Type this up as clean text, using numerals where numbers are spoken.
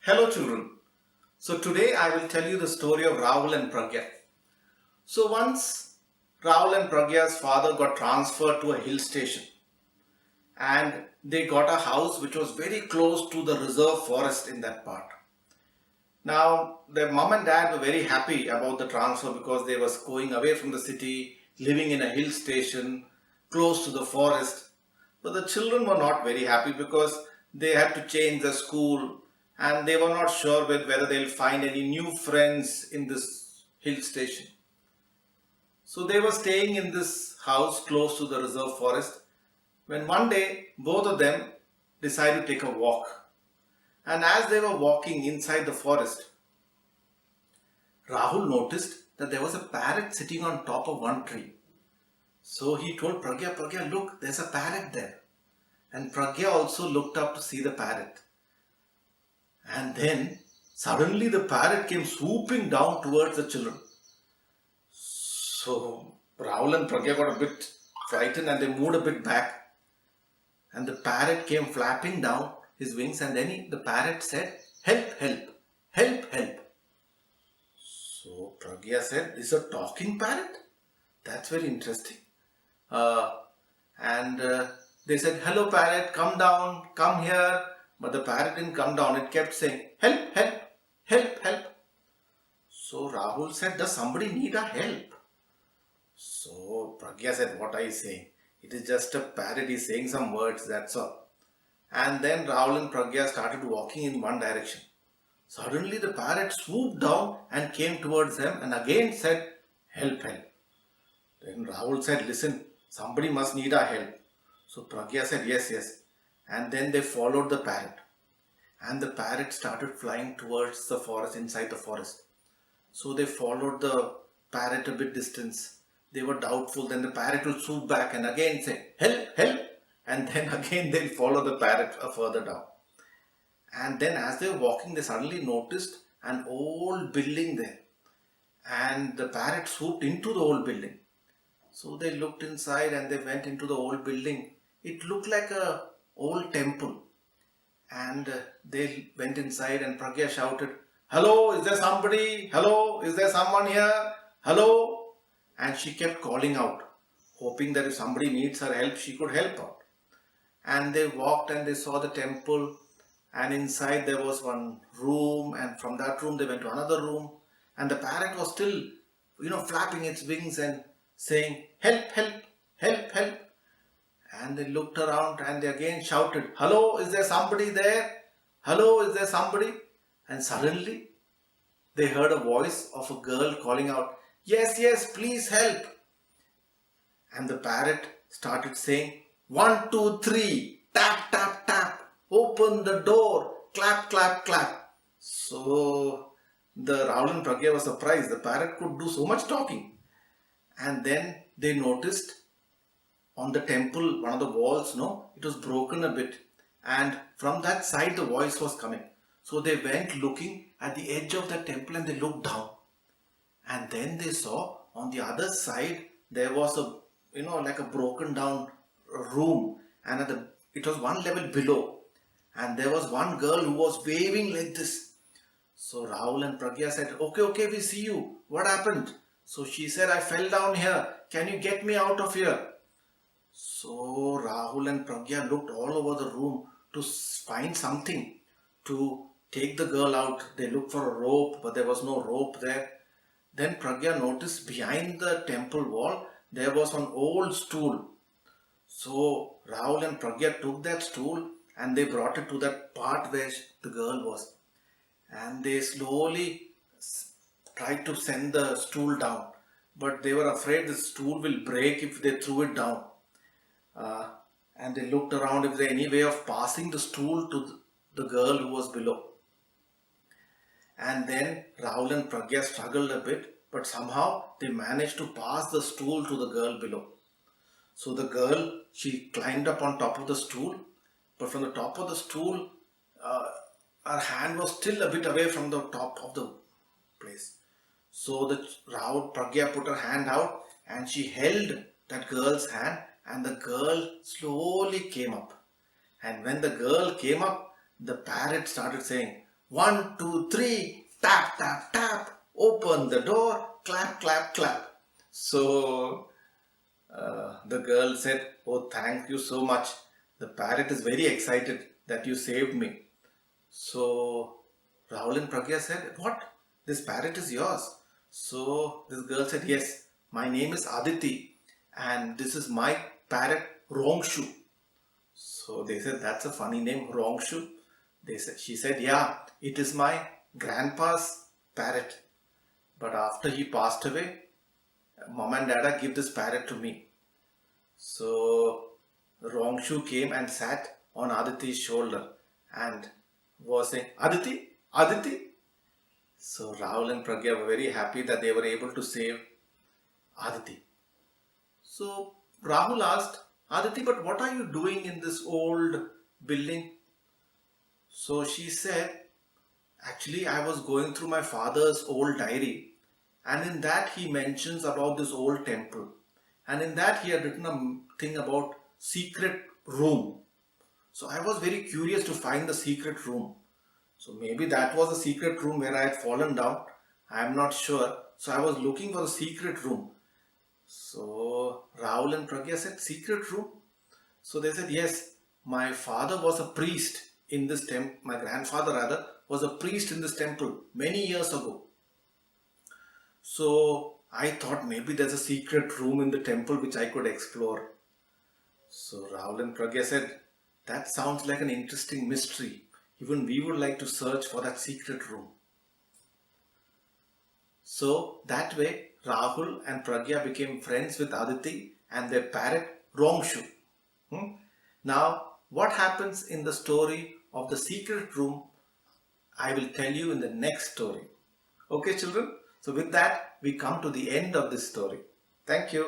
Hello children. So today I will tell you the story of Rahul and Pragya. So once Rahul and Pragya's father got transferred to a hill station and they got a house which was very close to the reserve forest in that part. Now their mom and dad were very happy about the transfer because they was going away from the city, living in a hill station close to the forest. But the children were not very happy because they had to change the school and they were not sure whether they'll find any new friends in this hill station. So they were staying in this house close to the reserve forest when one day both of them decided to take a walk. And as they were walking inside the forest, Rahul noticed that there was a parrot sitting on top of one tree. So he told Pragya, Pragya, look, there's a parrot there. And Pragya also looked up to see the parrot. And then suddenly the parrot came swooping down towards the children. So Rahul and Pragya got a bit frightened and they moved a bit back. And the parrot came flapping down his wings and then the parrot said, help, help, help, help. So Pragya said, is a talking parrot? That's very interesting. And they said, hello parrot, come down, come here. But the parrot didn't come down. It kept saying, help, help, help, help. So Rahul said, does somebody need a help? So Pragya said, what are you saying? It is just a parrot. He's saying some words, that's all. And then Rahul and Pragya started walking in one direction. Suddenly the parrot swooped down and came towards them and again said, help, help. Then Rahul said, listen, somebody must need our help. So Pragya said, yes, yes. And then they followed the parrot. And the parrot started flying towards the forest, inside the forest. So they followed the parrot a bit distance. They were doubtful. Then the parrot would swoop back and again say, help, help. And then again they'll follow the parrot further down. And then as they were walking, they suddenly noticed an old building there. And the parrot swooped into the old building. So they looked inside and they went into the old building. It looked like a old temple. And they went inside and Pragya shouted, hello, is there somebody? Hello, is there someone here? Hello? And she kept calling out, hoping that if somebody needs her help, she could help out. And they walked and they saw the temple, and inside there was one room, and from that room they went to another room, and the parrot was still, flapping its wings and saying, help, help, help, help. And they looked around and they again shouted, hello, is there somebody there? Hello, is there somebody? And suddenly they heard a voice of a girl calling out, yes, yes, please help. And the parrot started saying, 1, 2, 3, tap, tap, tap, open the door, clap, clap, clap. So the Rahul and Pragya was surprised. The parrot could do so much talking. And then they noticed on the temple, one of the walls, it was broken a bit. And from that side, the voice was coming. So they went looking at the edge of the temple and they looked down. And then they saw on the other side, there was like a broken down room. And it was one level below. And there was one girl who was waving like this. So Rahul and Pragya said, okay, we see you. What happened? So she said, I fell down here. Can you get me out of here? So Rahul and Pragya looked all over the room to find something to take the girl out. They looked for a rope, but there was no rope there. Then Pragya noticed behind the temple wall, there was an old stool. So Rahul and Pragya took that stool and they brought it to that part where the girl was. And they slowly tried to send the stool down. But they were afraid the stool will break if they threw it down. And they looked around if there any way of passing the stool to the girl who was below. And then Rahul and Pragya struggled a bit, but somehow they managed to pass the stool to the girl below. So the girl, she climbed up on top of the stool, but from the top of the stool, her hand was still a bit away from the top of the place. So the Rahul Pragya put her hand out and she held that girl's hand and the girl slowly came up. And when the girl came up, the parrot started saying, 1, 2, 3, tap, tap, tap, open the door, clap, clap, clap. So the girl said, "Oh, thank you so much. The parrot is very excited that you saved me." So Rahul and Pragya said, "What? This parrot is yours?" So this girl said, "Yes, my name is Aditi and this is my parrot Rongshu." So they said, "That's a funny name, Rongshu." She said, "Yeah, it is my grandpa's parrot. But after he passed away, mom and dada give this parrot to me." So Rongshu came and sat on Aditi's shoulder and was saying, "Aditi, Aditi." So Rahul and Pragya were very happy that they were able to save Aditi. So Rahul asked, "Aditi, but what are you doing in this old building?" So she said, "Actually, I was going through my father's old diary, and in that he mentions about this old temple. And in that he had written a thing about secret room. So I was very curious to find the secret room. So maybe that was a secret room where I had fallen down. I am not sure. So I was looking for the secret room." So Rahul and Pragya said, "Secret room?" So they said, "Yes, my father was a priest in this temple. My grandfather rather was a priest in this temple many years ago. So I thought maybe there's a secret room in the temple which I could explore." So Rahul and Pragya said, "That sounds like an interesting mystery. Even we would like to search for that secret room." So that way, Rahul and Pragya became friends with Aditi and their parrot Rongshu. Now, what happens in the story of the secret room, I will tell you in the next story. Okay, children? So with that, we come to the end of this story. Thank you.